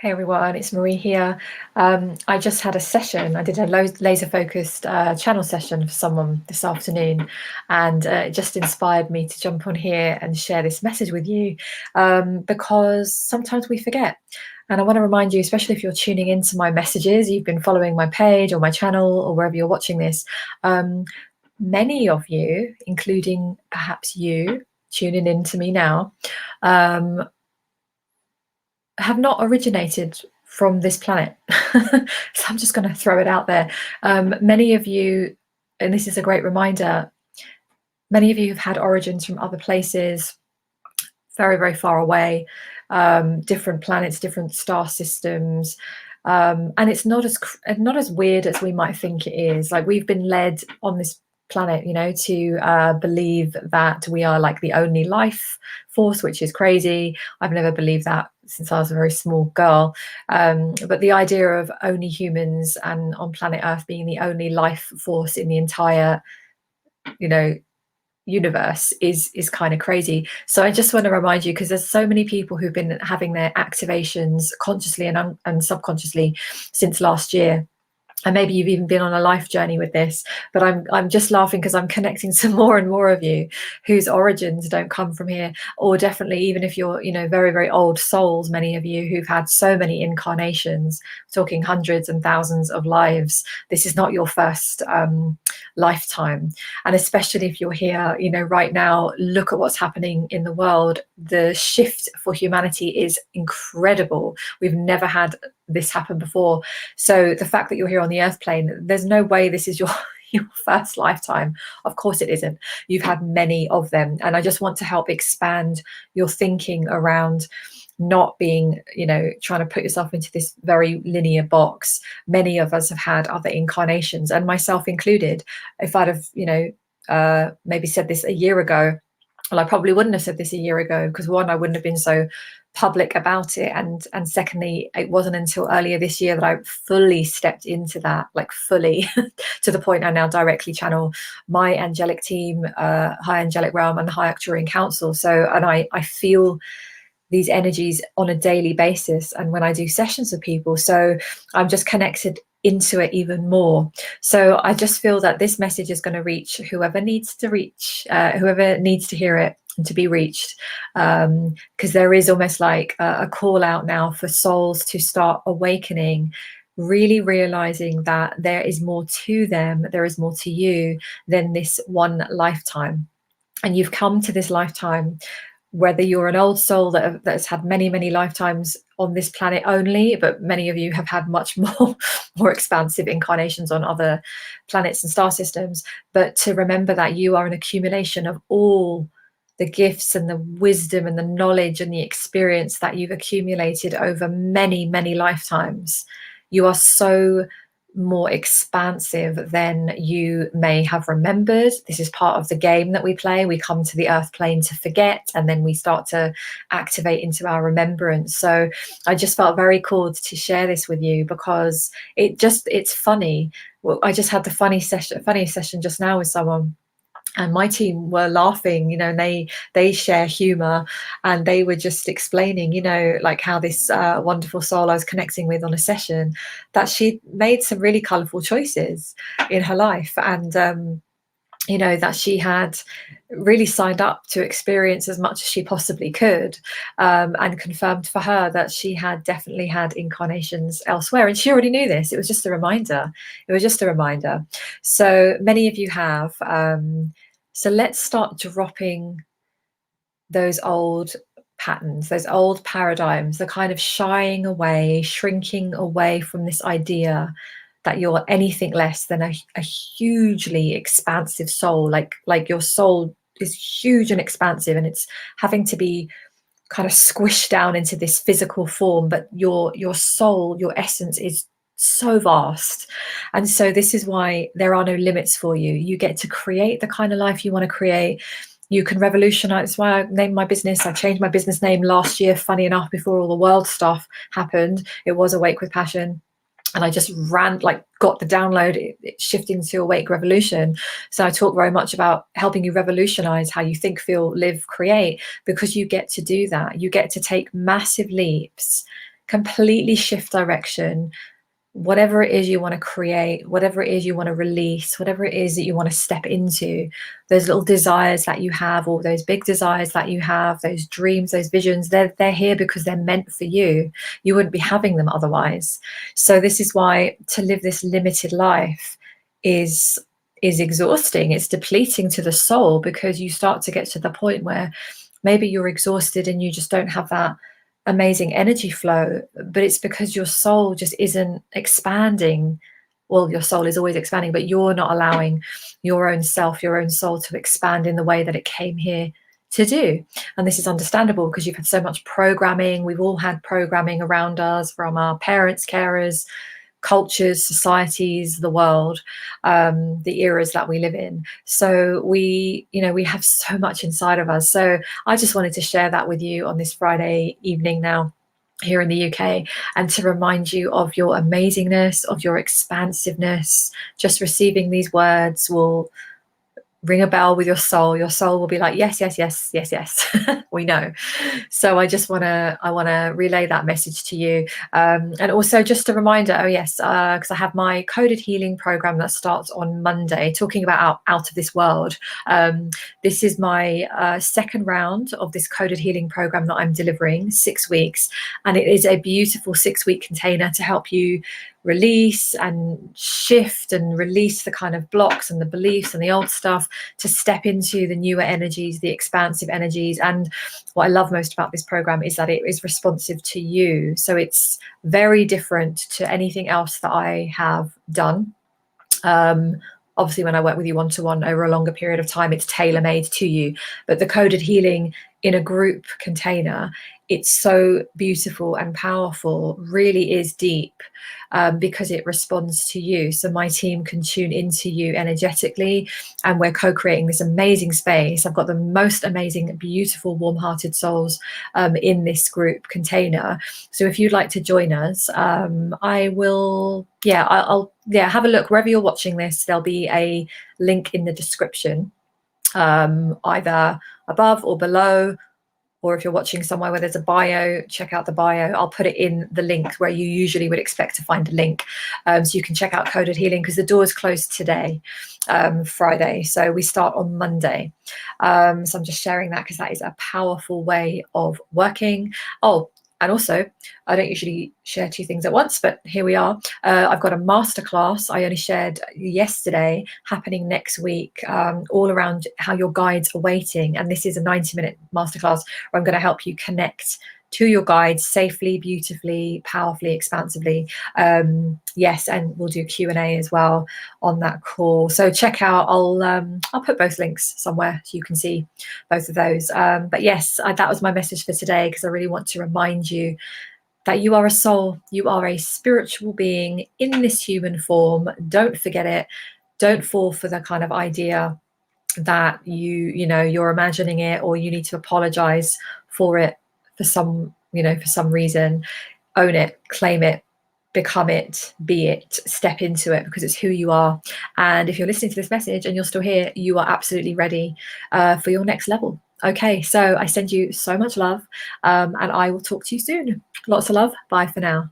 Hey everyone, it's Marie here. I just had a session. I did a laser focused channel session for someone this afternoon, and it just inspired me to jump on here and share this message with you because sometimes we forget. And I want to remind you, especially if you're tuning into my messages, you've been following my page or my channel or wherever you're watching this. Many of you, including perhaps you tuning in to me now, have not originated from this planet. So I'm just going to throw it out there. Many of you, and this is a great reminder, many of you have had origins from other places, very, very far away, different planets, different star systems. And it's not as weird as we might think it is. Like, we've been led on this planet, to believe that we are like the only life force, which is crazy. I've never believed that since I was a very small girl. But the idea of only humans and on planet Earth being the only life force in the entire, universe is kind of crazy. So I just want to remind you, because there's so many people who've been having their activations consciously and subconsciously since last year. And maybe you've even been on a life journey with this, but I'm just laughing because I'm connecting to more and more of you whose origins don't come from here, or definitely even if you're, very, very old souls, many of you who've had so many incarnations, talking hundreds and thousands of lives. This is not your first lifetime. And especially if you're here, right now, look at what's happening in the world. The shift for humanity is incredible. We've never had this happen before. So the fact that you're here on the earth plane, there's no way this is your first lifetime. Of course it isn't. You've had many of them. And I just want to help expand your thinking around not being, trying to put yourself into this very linear box. Many of us have had other incarnations, and myself included. If I'd have, maybe said this a year ago, well, I probably wouldn't have said this a year ago, because one, I wouldn't have been so public about it, and secondly, it wasn't until earlier this year that I fully stepped into that, like fully, to the point I now directly channel my angelic team, high angelic realm, and the high Actuarian Council. So, and I feel these energies on a daily basis, and when I do sessions with people, so I'm just connected into it even more. So I just feel that this message is going to reach whoever needs to reach, whoever needs to hear it and to be reached, because there is almost like a call out now for souls to start awakening, really realizing that there is more to them, there is more to you than this one lifetime. And you've come to this lifetime, whether you're an old soul that has had many, many lifetimes on this planet only, but many of you have had much more expansive incarnations on other planets and star systems. But to remember that you are an accumulation of all the gifts and the wisdom and the knowledge and the experience that you've accumulated over many, many lifetimes. You are so more expansive than you may have remembered. This is part of the game that we play. We come to the earth plane to forget, and then we start to activate into our remembrance. So I just felt very called to share this with you, because it's funny. Well, I just had the funny session just now with someone, and my team were laughing, and they share humor, and they were just explaining, like how this wonderful soul I was connecting with on a session, that she made some really colorful choices in her life, and that she had really signed up to experience as much as she possibly could, and confirmed for her that she had definitely had incarnations elsewhere, and she already knew this. It was just a reminder. So many of you have. So let's start dropping those old patterns, those old paradigms, the kind of shying away, shrinking away from this idea that you're anything less than a hugely expansive soul. Like your soul is huge and expansive, and it's having to be kind of squished down into this physical form, but your soul, your essence is so vast. And so this is why there are no limits for you. You get to create the kind of life you want to create. You can revolutionize. That's why I named my business. I changed my business name last year, funny enough, before all the world stuff happened. It was Awake with Passion. And I just got the download, shifting to Awake Revolution. So I talk very much about helping you revolutionize how you think, feel, live, create, because you get to do that. You get to take massive leaps, completely shift direction. Whatever it is you want to create, whatever it is you want to release, whatever it is that you want to step into, those little desires that you have, or those big desires that you have, those dreams, those visions, they're here because they're meant for you. You wouldn't be having them otherwise. So this is why to live this limited life is exhausting. It's depleting to the soul, because you start to get to the point where maybe you're exhausted and you just don't have that amazing energy flow, but it's because your soul just isn't expanding. Well, your soul is always expanding, but you're not allowing your own self, your own soul, to expand in the way that it came here to do. And this is understandable because you've had so much programming. We've all had programming around us from our parents, carers, cultures, societies, the world, the eras that we live in. So we have so much inside of us. So I just wanted to share that with you on this Friday evening now here in the UK, and to remind you of your amazingness, of your expansiveness. Just receiving these words will ring a bell with your soul. Your soul will be like, yes, yes, yes, yes, yes. We know. So I want to relay that message to you. And also just a reminder, oh yes, because I have my coded healing program that starts on Monday, talking about out of this world. This is my second round of this coded healing program that I'm delivering, 6 weeks. And it is a beautiful 6-week container to help you release and shift and release the kind of blocks and the beliefs and the old stuff, to step into the newer energies, the expansive energies. And what I love most about this program is that it is responsive to you. So it's very different to anything else that I have done. Obviously, when I work with you one-to-one over a longer period of time, it's tailor-made to you. But the coded healing in a group container, it's so beautiful and powerful, really is deep, because it responds to you. So my team can tune into you energetically, and we're co-creating this amazing space. I've got the most amazing, beautiful, warm-hearted souls in this group container. So if you'd like to join us, I'll have a look wherever you're watching this. There'll be a link in the description, either above or below, or if you're watching somewhere where there's a bio, check out the bio. I'll put it in the link where you usually would expect to find a link. So you can check out Coded Healing, because the doors close today, Friday. So we start on Monday. So I'm just sharing that because that is a powerful way of working. Oh, and also, I don't usually share two things at once, but here we are. I've got a masterclass I only shared yesterday, happening next week, all around how your guides are waiting. And this is a 90-minute masterclass where I'm going to help you connect to your guides safely, beautifully, powerfully, expansively. Yes, and we'll do Q&A as well on that call. So check out, I'll put both links somewhere so you can see both of those. But yes, that was my message for today, because I really want to remind you that you are a soul, you are a spiritual being in this human form. Don't forget it. Don't fall for the kind of idea that you're imagining it, or you need to apologize for it for some reason. Own it, claim it, become it, be it, step into it, because it's who you are. And if you're listening to this message and you're still here, you are absolutely ready for your next level. Okay, so I send you so much love, and I will talk to you soon. Lots of love. Bye for now.